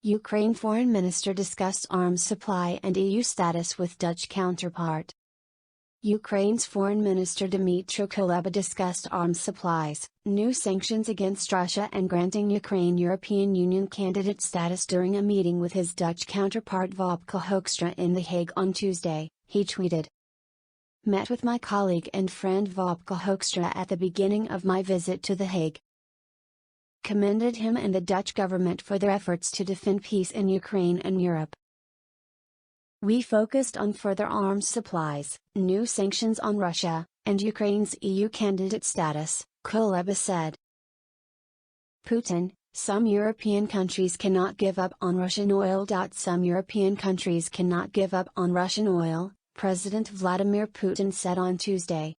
Ukraine Foreign Minister discussed arms supply and EU status with Dutch counterpart. Ukraine's Foreign Minister Dmytro Kuleba discussed arms supplies, new sanctions against Russia and granting Ukraine European Union candidate status during a meeting with his Dutch counterpart Wopke Hoekstra in The Hague on Tuesday, he tweeted. Met with my colleague and friend Wopke Hoekstra at the beginning of my visit to The Hague. Commended him and the Dutch government for their efforts to defend peace in Ukraine and Europe. We focused on further arms supplies, new sanctions on Russia, and Ukraine's EU candidate status, Kuleba said. Putin, some European countries cannot give up on Russian oil. Some European countries cannot give up on Russian oil, President Vladimir Putin said on Tuesday.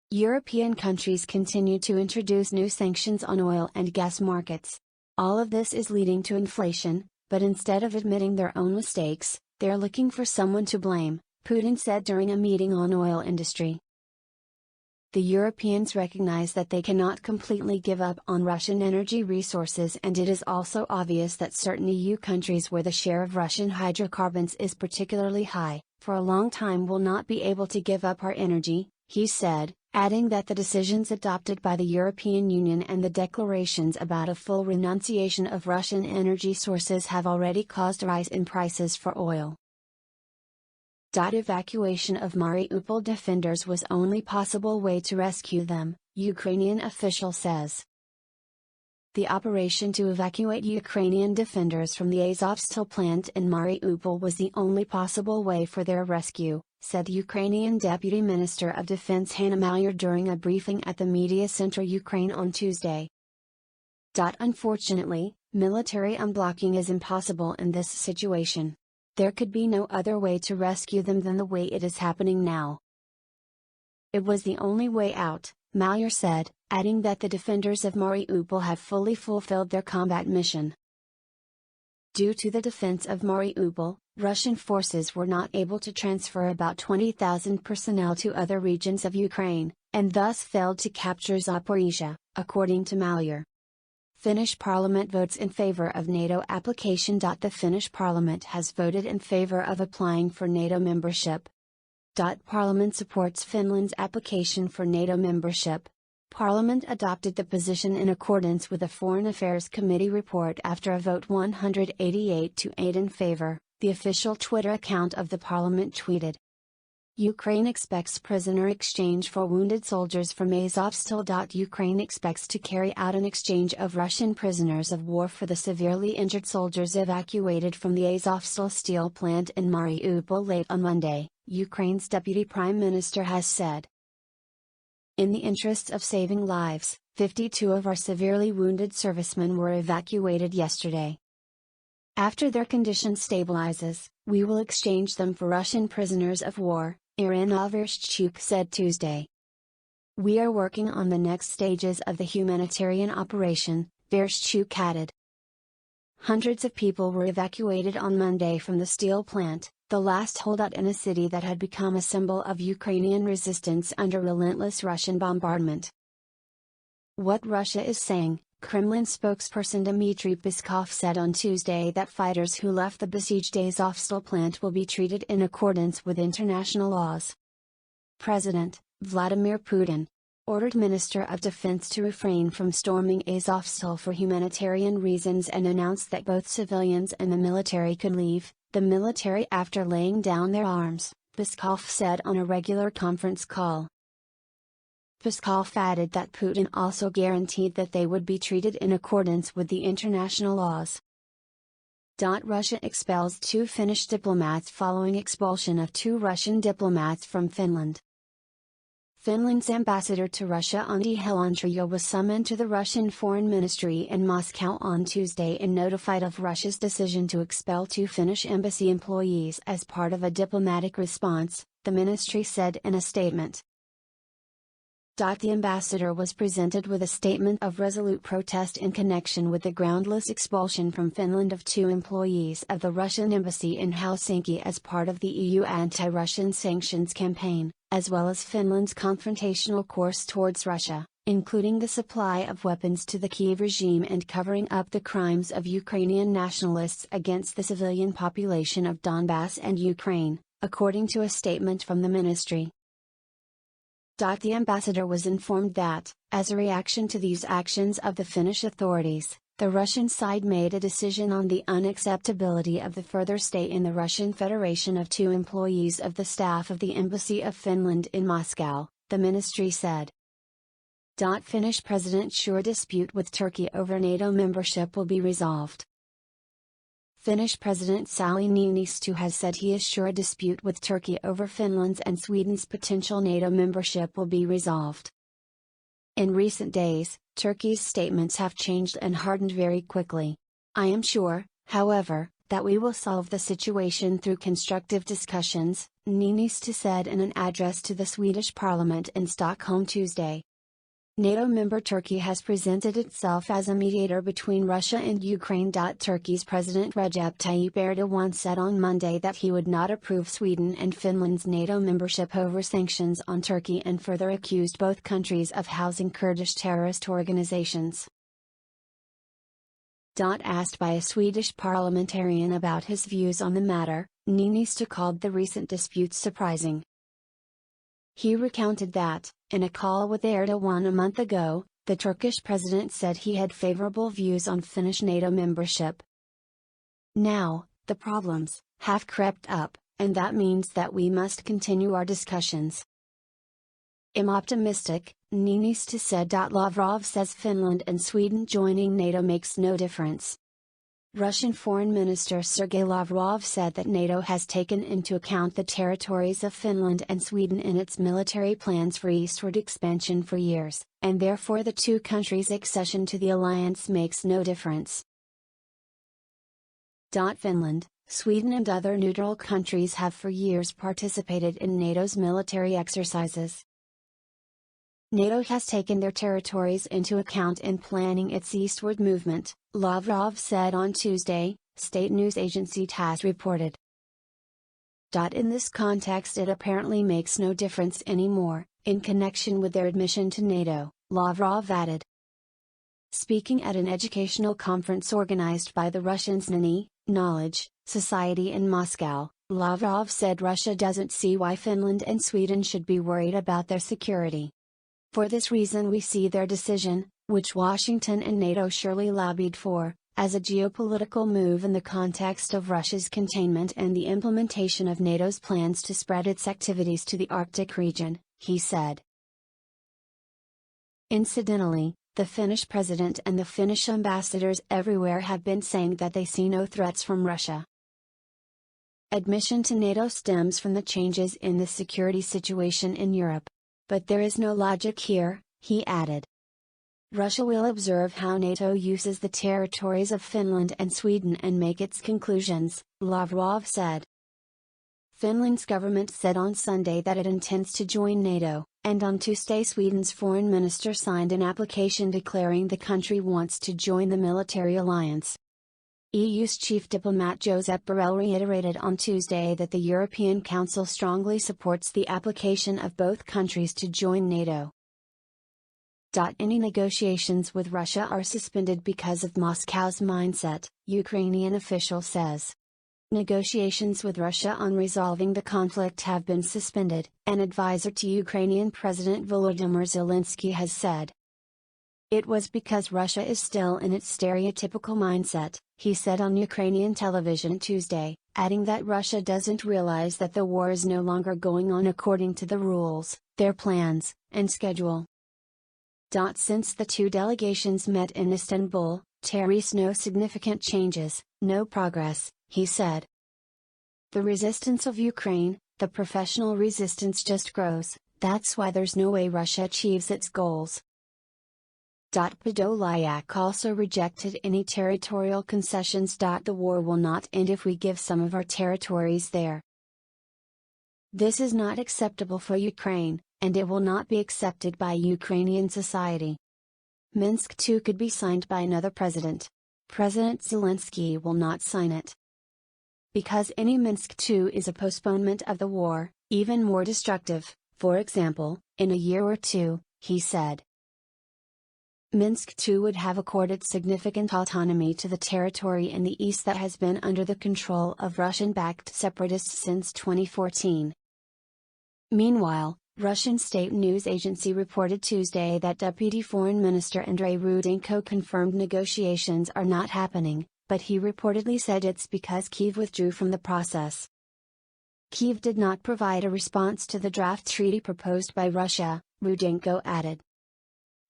European countries continue to introduce new sanctions on oil and gas markets. All of this is leading to inflation, but instead of admitting their own mistakes, they're looking for someone to blame, Putin said during a meeting on oil industry. The Europeans recognize that they cannot completely give up on Russian energy resources, and it is also obvious that certain EU countries where the share of Russian hydrocarbons is particularly high, for a long time will not be able to give up our energy, he said, adding that the decisions adopted by the European Union and the declarations about a full renunciation of Russian energy sources have already caused a rise in prices for oil. Evacuation of Mariupol defenders was only possible way to rescue them, Ukrainian official says. The operation to evacuate Ukrainian defenders from the Azovstal plant in Mariupol was the only possible way for their rescue, said Ukrainian Deputy Minister of Defense Hanna Maliar during a briefing at the Media Center Ukraine on Tuesday. Unfortunately, military unblocking is impossible in this situation. There could be no other way to rescue them than the way it is happening now. It was the only way out, Maliar said, adding that the defenders of Mariupol have fully fulfilled their combat mission. Due to the defense of Mariupol, Russian forces were not able to transfer about 20,000 personnel to other regions of Ukraine, and thus failed to capture Zaporizhzhia, according to Maliar. Finnish parliament votes in favor of NATO application. The Finnish parliament has voted in favor of applying for NATO membership. Parliament supports Finland's application for NATO membership. Parliament adopted the position in accordance with the Foreign Affairs Committee report after a vote 188 to 8 in favor, the official Twitter account of the parliament tweeted. Ukraine expects prisoner exchange for wounded soldiers from Azovstal. Ukraine expects to carry out an exchange of Russian prisoners of war for the severely injured soldiers evacuated from the Azovstal steel plant in Mariupol late on Monday, Ukraine's deputy prime minister has said. In the interests of saving lives, 52 of our severely wounded servicemen were evacuated yesterday. After their condition stabilizes, we will exchange them for Russian prisoners of war, Irina Vereshchuk said Tuesday. We are working on the next stages of the humanitarian operation, Vereshchuk added. Hundreds of people were evacuated on Monday from the steel plant, the last holdout in a city that had become a symbol of Ukrainian resistance under relentless Russian bombardment. What Russia is saying, Kremlin spokesperson Dmitry Peskov said on Tuesday that fighters who left the besieged Azovstal plant will be treated in accordance with international laws. President Vladimir Putin ordered Minister of Defense to refrain from storming Azovstal for humanitarian reasons and announced that both civilians and the military could leave the military after laying down their arms, Peskov said on a regular conference call. Peskov added that Putin also guaranteed that they would be treated in accordance with the international laws. Russia expels 2 Finnish diplomats following expulsion of 2 Russian diplomats from Finland. Finland's ambassador to Russia Antti Helontrija was summoned to the Russian Foreign Ministry in Moscow on Tuesday and notified of Russia's decision to expel 2 Finnish embassy employees as part of a diplomatic response, the ministry said in a statement. The ambassador was presented with a statement of resolute protest in connection with the groundless expulsion from Finland of 2 employees of the Russian embassy in Helsinki as part of the EU anti-Russian sanctions campaign, as well as Finland's confrontational course towards Russia, including the supply of weapons to the Kyiv regime and covering up the crimes of Ukrainian nationalists against the civilian population of Donbass and Ukraine, according to a statement from the ministry. The ambassador was informed that, as a reaction to these actions of the Finnish authorities, the Russian side made a decision on the unacceptability of the further stay in the Russian Federation of 2 employees of the staff of the Embassy of Finland in Moscow, the ministry said. Finnish President sure dispute with Turkey over NATO membership will be resolved. Finnish President Sauli Niinisto has said he is sure a dispute with Turkey over Finland's and Sweden's potential NATO membership will be resolved. In recent days, Turkey's statements have changed and hardened very quickly. I am sure, however, that we will solve the situation through constructive discussions, Niinisto said in an address to the Swedish Parliament in Stockholm Tuesday. NATO member Turkey has presented itself as a mediator between Russia and Ukraine. Turkey's President Recep Tayyip Erdogan said on Monday that he would not approve Sweden and Finland's NATO membership over sanctions on Turkey and further accused both countries of housing Kurdish terrorist organizations. Asked by a Swedish parliamentarian about his views on the matter, Niinisto called the recent disputes surprising. He recounted that, in a call with Erdogan a month ago, the Turkish president said he had favorable views on Finnish NATO membership. Now, the problems have crept up, and that means that we must continue our discussions. I'm optimistic, Niinisto said. Lavrov says Finland and Sweden joining NATO makes no difference. Russian Foreign Minister Sergei Lavrov said that NATO has taken into account the territories of Finland and Sweden in its military plans for eastward expansion for years, and therefore the 2 countries' accession to the alliance makes no difference. Finland, Sweden and other neutral countries have for years participated in NATO's military exercises. NATO has taken their territories into account in planning its eastward movement, Lavrov said on Tuesday, state news agency TASS reported. In this context, it apparently makes no difference anymore, in connection with their admission to NATO, Lavrov added. Speaking at an educational conference organized by the Russian ZNI, Knowledge Society in Moscow, Lavrov said Russia doesn't see why Finland and Sweden should be worried about their security. For this reason we see their decision, which Washington and NATO surely lobbied for, as a geopolitical move in the context of Russia's containment and the implementation of NATO's plans to spread its activities to the Arctic region, he said. Incidentally, the Finnish president and the Finnish ambassadors everywhere have been saying that they see no threats from Russia. Admission to NATO stems from the changes in the security situation in Europe. But there is no logic here, he added. Russia will observe how NATO uses the territories of Finland and Sweden and make its conclusions, Lavrov said. Finland's government said on Sunday that it intends to join NATO, and on Tuesday Sweden's foreign minister signed an application declaring the country wants to join the military alliance. EU's chief diplomat Josep Borrell reiterated on Tuesday that the European Council strongly supports the application of both countries to join NATO. Any negotiations with Russia are suspended because of Moscow's mindset, Ukrainian official says. Negotiations with Russia on resolving the conflict have been suspended, an advisor to Ukrainian President Volodymyr Zelensky has said. It was because Russia is still in its stereotypical mindset, he said on Ukrainian television Tuesday, adding that Russia doesn't realize that the war is no longer going on according to the rules, their plans, and schedule. Since the 2 delegations met in Istanbul, there is no significant changes, no progress, he said. The resistance of Ukraine, the professional resistance just grows, that's why there's no way Russia achieves its goals. Podolyak also rejected any territorial concessions. The war will not end if we give some of our territories there. This is not acceptable for Ukraine, and it will not be accepted by Ukrainian society. Minsk II could be signed by another president. President Zelensky will not sign it. Because any Minsk II is a postponement of the war, even more destructive, for example, in a year or 2, he said. Minsk too would have accorded significant autonomy to the territory in the east that has been under the control of Russian-backed separatists since 2014. Meanwhile, Russian state news agency reported Tuesday that Deputy Foreign Minister Andrei Rudenko confirmed negotiations are not happening, but he reportedly said it's because Kyiv withdrew from the process. Kyiv did not provide a response to the draft treaty proposed by Russia, Rudenko added.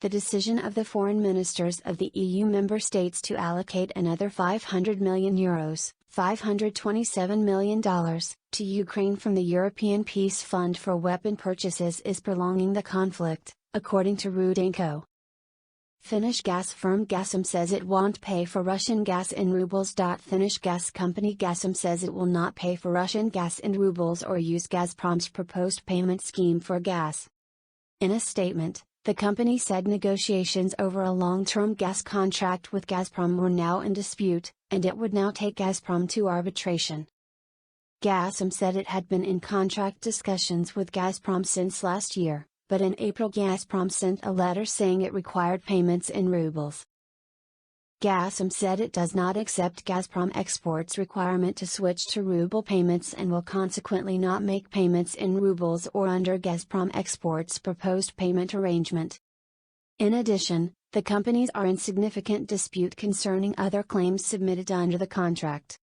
The decision of the foreign ministers of the EU member states to allocate another €500 million, $527 million, to Ukraine from the European Peace Fund for weapon purchases is prolonging the conflict, according to Rudenko. Finnish gas firm Gasum says it won't pay for Russian gas in rubles. Finnish gas company Gasum says it will not pay for Russian gas in rubles or use Gazprom's proposed payment scheme for gas. In a statement, the company said negotiations over a long-term gas contract with Gazprom were now in dispute, and it would now take Gazprom to arbitration. Gasum said it had been in contract discussions with Gazprom since last year, but in April Gazprom sent a letter saying it required payments in rubles. Gasum said it does not accept Gazprom Export's requirement to switch to ruble payments and will consequently not make payments in rubles or under Gazprom Export's proposed payment arrangement. In addition, the companies are in significant dispute concerning other claims submitted under the contract.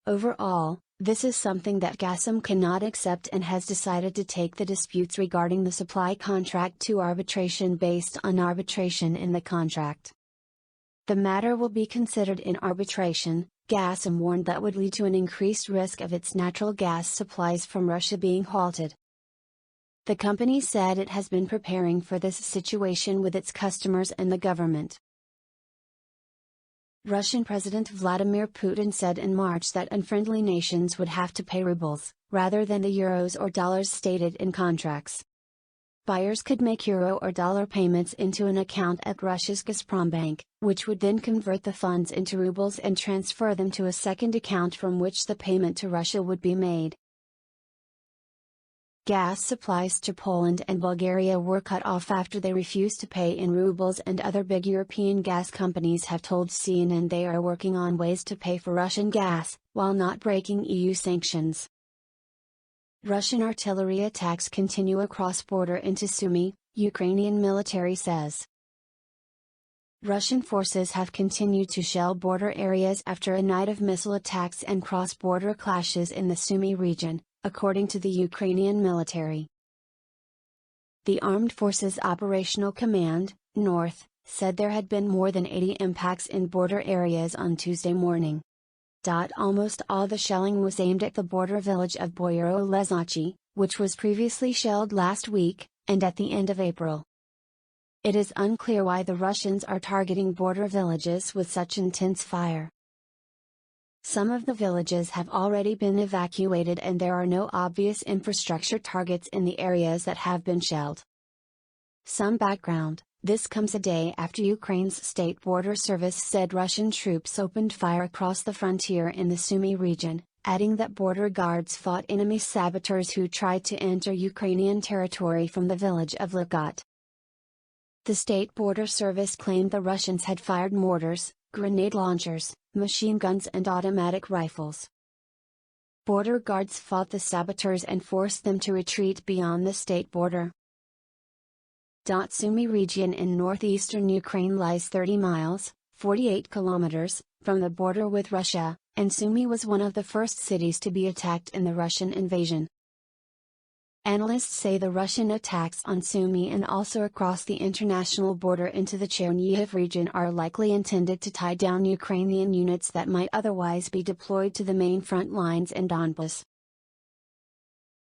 Overall, this is something that Gasum cannot accept and has decided to take the disputes regarding the supply contract to arbitration based on arbitration in the contract. The matter will be considered in arbitration, Gasum warned that would lead to an increased risk of its natural gas supplies from Russia being halted. The company said it has been preparing for this situation with its customers and the government. Russian President Vladimir Putin said in March that unfriendly nations would have to pay rubles, rather than the euros or dollars stated in contracts. Buyers could make euro or dollar payments into an account at Russia's Gazprombank, which would then convert the funds into rubles and transfer them to a second account from which the payment to Russia would be made. Gas supplies to Poland and Bulgaria were cut off after they refused to pay in rubles, and other big European gas companies have told CNN they are working on ways to pay for Russian gas, while not breaking EU sanctions. Russian artillery attacks continue across border into Sumy, Ukrainian military says. Russian forces have continued to shell border areas after a night of missile attacks and cross-border clashes in the Sumy region, according to the Ukrainian military. The Armed Forces Operational Command, North, said there had been more than 80 impacts in border areas on Tuesday morning. Almost all the shelling was aimed at the border village of Boyaro-Lezachi, which was previously shelled last week, and at the end of April. It is unclear why the Russians are targeting border villages with such intense fire. Some of the villages have already been evacuated and there are no obvious infrastructure targets in the areas that have been shelled. Some background. This comes a day after Ukraine's State Border Service said Russian troops opened fire across the frontier in the Sumy region, adding that border guards fought enemy saboteurs who tried to enter Ukrainian territory from the village of Lugat. The State Border Service claimed the Russians had fired mortars, grenade launchers, machine guns and automatic rifles. Border guards fought the saboteurs and forced them to retreat beyond the state border. Sumy region in northeastern Ukraine lies 30 miles, 48 kilometers, from the border with Russia, and Sumy was one of the first cities to be attacked in the Russian invasion. Analysts say the Russian attacks on Sumy and also across the international border into the Chernihiv region are likely intended to tie down Ukrainian units that might otherwise be deployed to the main front lines in Donbas.